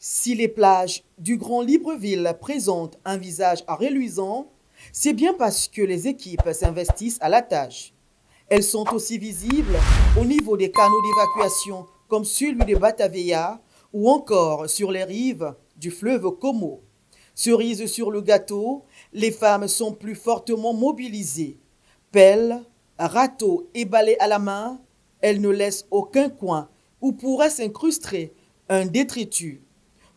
Si les plages du Grand Libreville présentent un visage reluisant, c'est bien parce que les équipes s'investissent à la tâche. Elles sont aussi visibles au niveau des canaux d'évacuation comme celui de Batavia ou encore sur les rives du fleuve Como. Cerise sur le gâteau, les femmes sont plus fortement mobilisées. Pelles, râteaux et balais à la main, elles ne laissent aucun coin où pourrait s'incruster un détritus.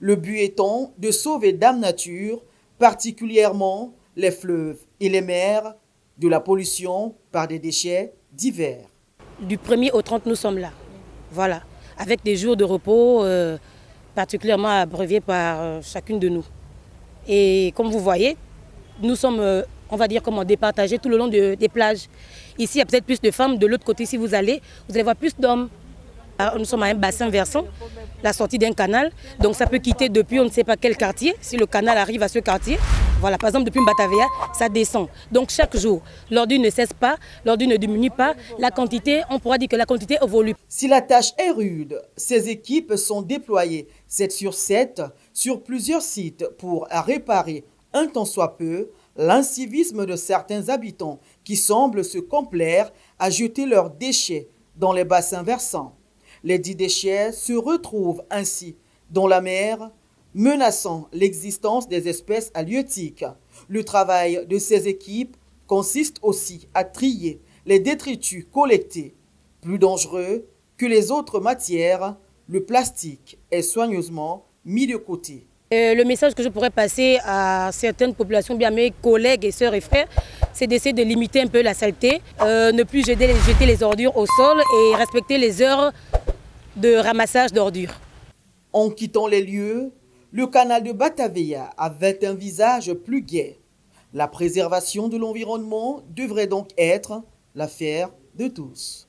Le but étant de sauver Dame Nature, particulièrement les fleuves et les mers, de la pollution par des déchets divers. Du 1er au 30, nous sommes là. Voilà. Avec des jours de repos particulièrement abréviés par chacune de nous. Et comme vous voyez, nous sommes, on va dire, départagés tout le long des plages. Ici, il y a peut-être plus de femmes. De l'autre côté, si vous allez voir plus d'hommes. Nous sommes à un bassin versant, la sortie d'un canal. Donc ça peut quitter depuis on ne sait pas quel quartier, si le canal arrive à ce quartier. Voilà, par exemple, depuis Batavia, ça descend. Donc chaque jour, l'ordure ne cesse pas, l'ordure ne diminue pas. La quantité, on pourra dire que la quantité évolue. Si la tâche est rude, ces équipes sont déployées 7 sur 7 sur plusieurs sites pour réparer un tant soit peu l'incivisme de certains habitants qui semblent se complaire à jeter leurs déchets dans les bassins versants. Les dits déchets se retrouvent ainsi dans la mer, menaçant l'existence des espèces halieutiques. Le travail de ces équipes consiste aussi à trier les détritus collectés. Plus dangereux que les autres matières, le plastique est soigneusement mis de côté. Le message que je pourrais passer à certaines populations, bien mes collègues et sœurs et frères, c'est d'essayer de limiter un peu la saleté, ne plus jeter les ordures au sol et respecter les heures de ramassage d'ordures. En quittant les lieux, le canal de Batavia avait un visage plus gai. La préservation de l'environnement devrait donc être l'affaire de tous.